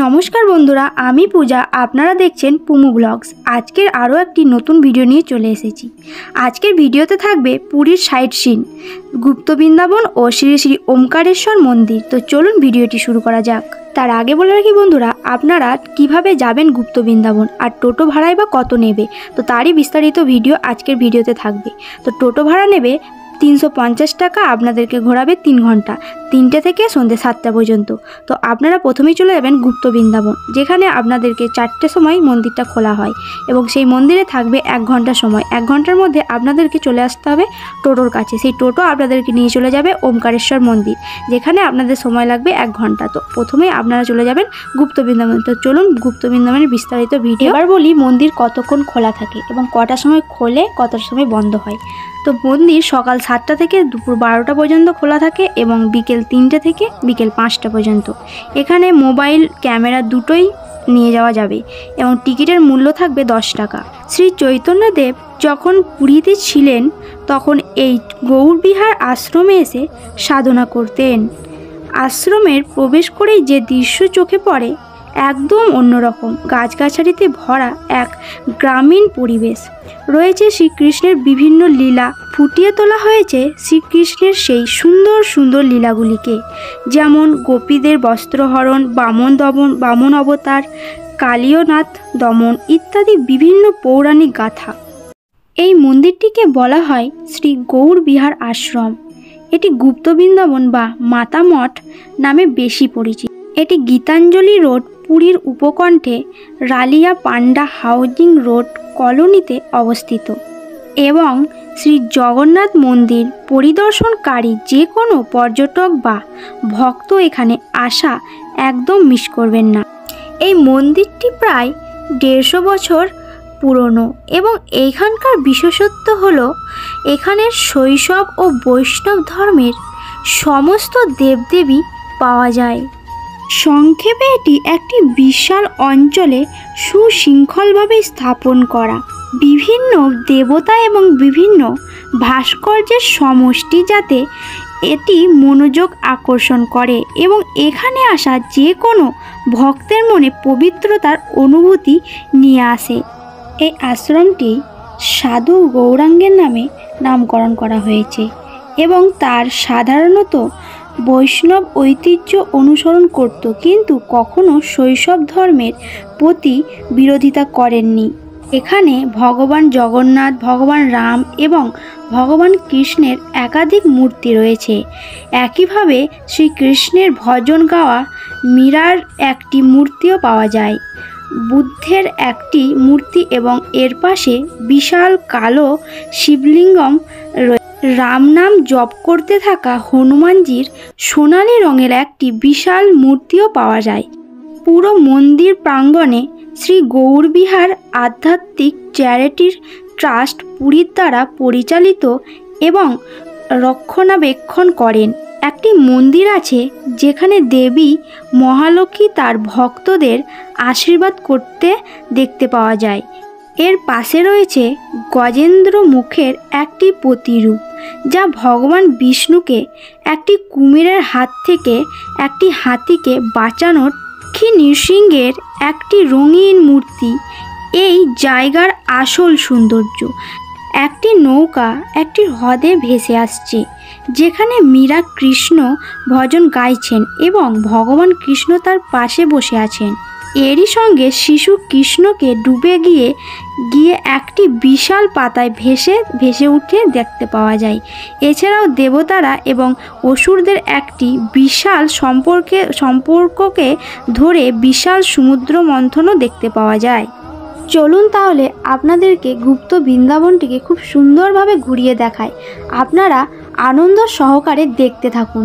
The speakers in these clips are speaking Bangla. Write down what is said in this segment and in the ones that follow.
নমস্কার বন্ধুরা, আমি পূজা। আপনারা দেখছেন পুমু ব্লগস। আজকের আরও একটি নতুন ভিডিও নিয়ে চলে এসেছি। আজকের ভিডিওতে থাকবে পুরীর সাইট সিন, গুপ্ত বৃন্দাবন ও শ্রী শ্রী ওমকারেশ্বর মন্দির। তো চলুন ভিডিওটি শুরু করা যাক। তার আগে বলে রাখি বন্ধুরা, আপনারা কিভাবে যাবেন গুপ্ত বৃন্দাবন আর টোটো ভাড়ায় বা কত নেবে, তো তারই বিস্তারিত ভিডিও আজকের ভিডিওতে থাকবে। তো টোটো ভাড়া নেবে 350 টাকা, আপনাদেরকে ঘোরাবে 3 ঘন্টা, 3টে থেকে সন্ধ্যে 7টা পর্যন্ত। তো আপনারা প্রথমেই চলে যাবেন গুপ্ত বৃন্দাবন, যেখানে আপনাদেরকে 4টের সময় মন্দিরটা খোলা হয় এবং সেই মন্দিরে থাকবে 1 ঘন্টা সময়। 1 ঘন্টার মধ্যে আপনাদেরকে চলে আসতে হবে টোটোর কাছে। সেই টোটো আপনাদেরকে নিয়ে চলে যাবে ওমকারেশ্বর মন্দির, যেখানে আপনাদের সময় লাগবে 1 ঘন্টা। তো প্রথমেই আপনারা চলে যাবেন গুপ্ত বৃন্দাবন। তো চলুন গুপ্ত বৃন্দাবনের বিস্তারিত ভিডিও। এবার বলি মন্দির কতক্ষণ খোলা থাকে এবং কটার সময় খোলে, কটার সময় বন্ধ হয়। তো মন্দির সকাল 7টা থেকে দুপুর 12টা পর্যন্ত খোলা থাকে এবং বিকেল 3টে থেকে বিকেল 5টা পর্যন্ত। এখানে মোবাইল ক্যামেরা দুটোই নিয়ে যাওয়া যাবে এবং টিকিটের মূল্য থাকবে 10 টাকা। শ্রী চৈতন্যদেব যখন পুরীতে ছিলেন তখন এই গৌড়বিহার আশ্রমে এসে সাধনা করতেন। আশ্রমের প্রবেশ করেই যে দৃশ্য চোখে পড়ে একদম অন্যরকম। গাছগাছালিতে ভরা এক গ্রামীণ পরিবেশ রয়েছে। শ্রীকৃষ্ণের বিভিন্ন লীলা ফুটিয়ে তোলা হয়েছে শ্রীকৃষ্ণের সেই সুন্দর সুন্দর লীলাগুলিকে, যেমন গোপীদের বস্ত্রহরণ, বামন অবতার, কালীয়নাথ দমন ইত্যাদি বিভিন্ন পৌরাণিক গাথা। এই মন্দিরটিকে বলা হয় শ্রী গৌড়বিহার আশ্রম। এটি গুপ্ত বৃন্দাবন বা মাতা মঠ নামে বেশি পরিচিত। এটি গীতাঞ্জলি রোড, পুরীর উপকণ্ঠে রালিয়া পান্ডা হাউজিং রোড কলোনিতে অবস্থিত এবং শ্রী জগন্নাথ মন্দির পরিদর্শনকারী যে কোনো পর্যটক বা ভক্ত এখানে আসা একদম মিস করবেন না। এই মন্দিরটি প্রায় 150 বছর পুরনো এবং এইখানকার বিশেষত্ব হলো এখানের শৈশব ও বৈষ্ণব ধর্মের সমস্ত দেবদেবী পাওয়া যায়। সংক্ষেপে এটি একটি বিশাল অঞ্চলে সুশৃঙ্খলভাবে স্থাপন করা বিভিন্ন দেবতা এবং বিভিন্ন ভাস্কর্যের সমষ্টি, যাতে এটি মনোযোগ আকর্ষণ করে এবং এখানে আসা যে কোনো ভক্তের মনে পবিত্রতার অনুভূতি নিয়ে আসে। এই আশ্রমটি সাধু গৌরাঙ্গের নামে নামকরণ করা হয়েছে এবং তার সাধারণত বৈষ্ণব ঐতিহ্য অনুসরণ করত, কিন্তু কখনো শৈশব ধর্মের প্রতি বিরোধিতা করেননি। এখানে ভগবান জগন্নাথ, ভগবান রাম এবং ভগবান কৃষ্ণের একাধিক মূর্তি রয়েছে। একইভাবে শ্রীকৃষ্ণের ভজন গাওয়া মীরার একটি মূর্তিও পাওয়া যায়। বুদ্ধের একটি মূর্তি এবং এর পাশে বিশাল কালো শিবলিঙ্গম রয়েছে। রাম নাম জপ করতে থাকা হনুমানজির সোনালি রঙের একটি বিশাল মূর্তিও পাওয়া যায়। পুরো মন্দির প্রাঙ্গণে শ্রী গৌড়বিহার আধ্যাত্মিক চ্যারিটির ট্রাস্ট পুরীর দ্বারা পরিচালিত এবং রক্ষণাবেক্ষণ করেন। একটি মন্দির আছে যেখানে দেবী মহালক্ষ্মী তার ভক্তদের আশীর্বাদ করতে দেখতে পাওয়া যায়। এর পাশে রয়েছে গজেন্দ্র মুখের একটি প্রতিরূপ, যা ভগবান বিষ্ণুকে একটি কুমিরের হাত থেকে একটি হাতিকে বাঁচানোর লক্ষ্মী নৃসিংহের একটি রঙিন মূর্তি এই জায়গার আসল সৌন্দর্য। একটি নৌকা একটি হ্রদে ভেসে আসছে, যেখানে মীরা কৃষ্ণ ভজন গাইছেন এবং ভগবান কৃষ্ণ তার পাশে বসে আছেন। এরই সঙ্গে শিশু কৃষ্ণকে ডুবে গিয়ে একটি বিশাল পাতায় ভেসে উঠে দেখতে পাওয়া যায়। এছাড়াও দেবতারা এবং অসুরদের একটি বিশাল সম্পর্ককে ধরে বিশাল সমুদ্র মন্থনও দেখতে পাওয়া যায়। চলুন তাহলে আপনাদেরকে গুপ্ত বৃন্দাবনটিকে খুব সুন্দরভাবে ঘুরিয়ে দেখায়। আপনারা আনন্দ সহকারে দেখতে থাকুন।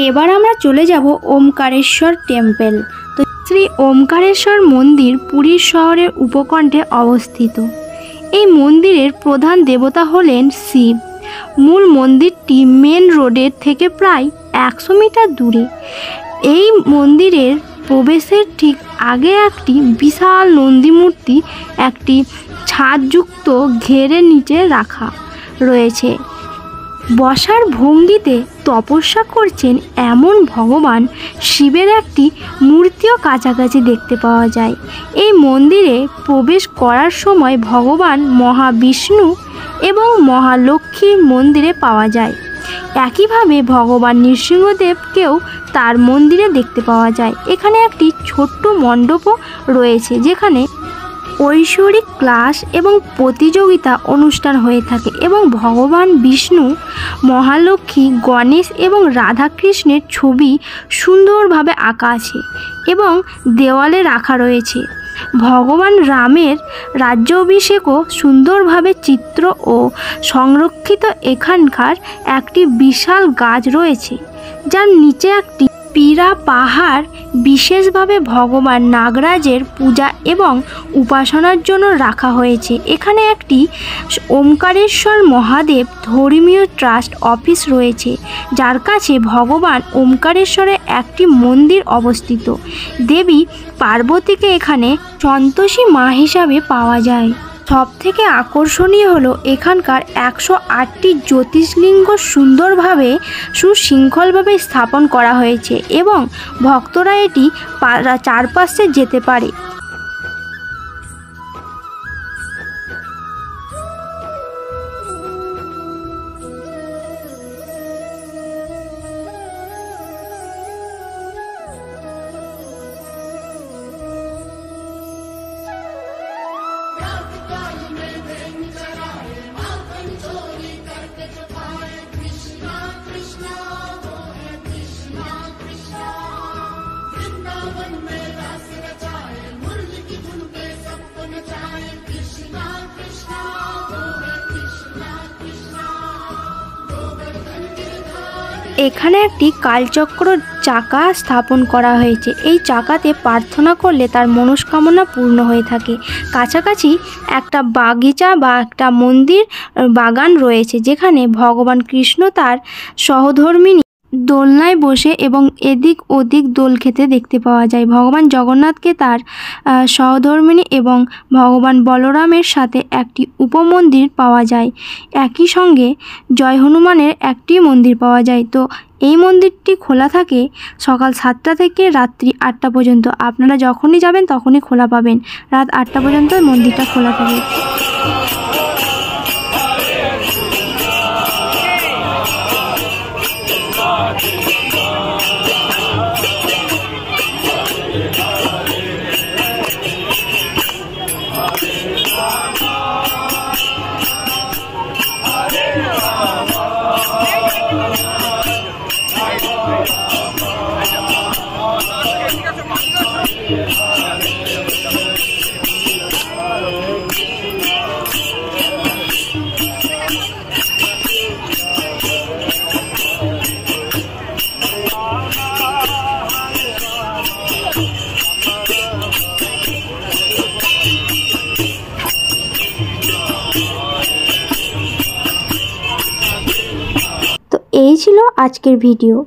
এবার আমরা চলে যাব ওমকারেশ্বর টেম্পল। তো শ্রী ওমকারেশ্বর মন্দির পুরীর শহরের উপকণ্ঠে অবস্থিত। এই মন্দিরের প্রধান দেবতা হলেন শিব। মূল মন্দিরটি মেন রোডের থেকে প্রায় 100 মিটার দূরে। এই মন্দিরের প্রবেশের ঠিক আগে একটি বিশাল নন্দী মূর্তি একটি ছাদযুক্ত ঘেরের নিচে রাখা রয়েছে। বসার ভঙ্গিতে তপস্যা করছেন এমন ভগবান শিবের একটি মূর্তিও কাছাকাছি দেখতে পাওয়া যায়। এই মন্দিরে প্রবেশ করার সময় ভগবান মহাবিষ্ণু এবং মহালক্ষ্মীর মন্দিরে পাওয়া যায়। একইভাবে ভগবান নৃসিংহদেবকেও তার মন্দিরে দেখতে পাওয়া যায়। এখানে একটি ছোট্ট মণ্ডপও রয়েছে যেখানে ঐশ্বরিক ক্লাস এবং প্রতিযোগিতা অনুষ্ঠান হয়ে থাকে এবং ভগবান বিষ্ণু, মহালক্ষ্মী, গণেশ এবং রাধাকৃষ্ণের ছবি সুন্দরভাবে আঁকা আছে এবং দেওয়ালে রাখা রয়েছে। ভগবান রামের রাজ্যাভিষেকও সুন্দরভাবে চিত্র ও সংরক্ষিত। এখানকার একটি বিশাল গাছ রয়েছে যার নিচে একটি পীড়া পাহাড় বিশেষভাবে ভগবান নাগরাজের পূজা এবং উপাসনার জন্য রাখা হয়েছে। এখানে একটি ওমকারেশ্বর মহাদেব ধর্মীয় ট্রাস্ট অফিস রয়েছে যার কাছে ভগবান ওমকারেশ্বরের একটি মন্দির অবস্থিত। দেবী পার্বতীকে এখানে সন্তোষী মা হিসাবে পাওয়া যায়। সবথেকে আকর্ষণীয় হলো এখানকার 108টি জ্যোতির্লিঙ্গ সুন্দরভাবে সুশৃঙ্খলভাবে স্থাপন করা হয়েছে এবং ভক্তরা এটি চারপাশে যেতে পারে। এখানে একটি কালচক্র চাকা স্থাপন করা হয়েছে। এই চাকাতে প্রার্থনা করলে তার মনস্কামনা পূর্ণ হয়ে থাকে। কাছাকাছি একটা বাগিচা বা একটা মন্দির বাগান রয়েছে যেখানে ভগবান কৃষ্ণ তার সহধর্মিণী দোলনায় বসে এবং এদিক ওদিক দোল খেতে দেখতে পাওয়া যায়। ভগবান জগন্নাথকে তার সহধর্মিণী এবং ভগবান বলরামের সাথে একটি উপমন্দির পাওয়া যায়। একই সঙ্গে জয় হনুমানের একটি মন্দির পাওয়া যায়। তো এই মন্দিরটি খোলা থাকে সকাল 7টা থেকে রাত্রি 8টা পর্যন্ত। আপনারা যখনই যাবেন তখনই খোলা পাবেন। রাত 8টা পর্যন্ত মন্দিরটা খোলা থাকে। এই ছিল আজকের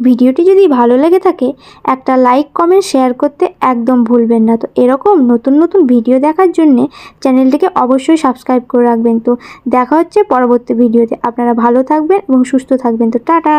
ভিডিওটি যদি ভালো লেগে থাকে একটা লাইক, কমেন্ট, শেয়ার করতে একদম ভুলবেন না। তো এরকম নতুন নতুন ভিডিও দেখার জন্য চ্যানেলটিকে অবশ্যই সাবস্ক্রাইব করে রাখবেন। তো দেখা হচ্ছে পরবর্তী ভিডিওতে। আপনারা ভালো থাকবেন এবং সুস্থ থাকবেন। তো টাটা।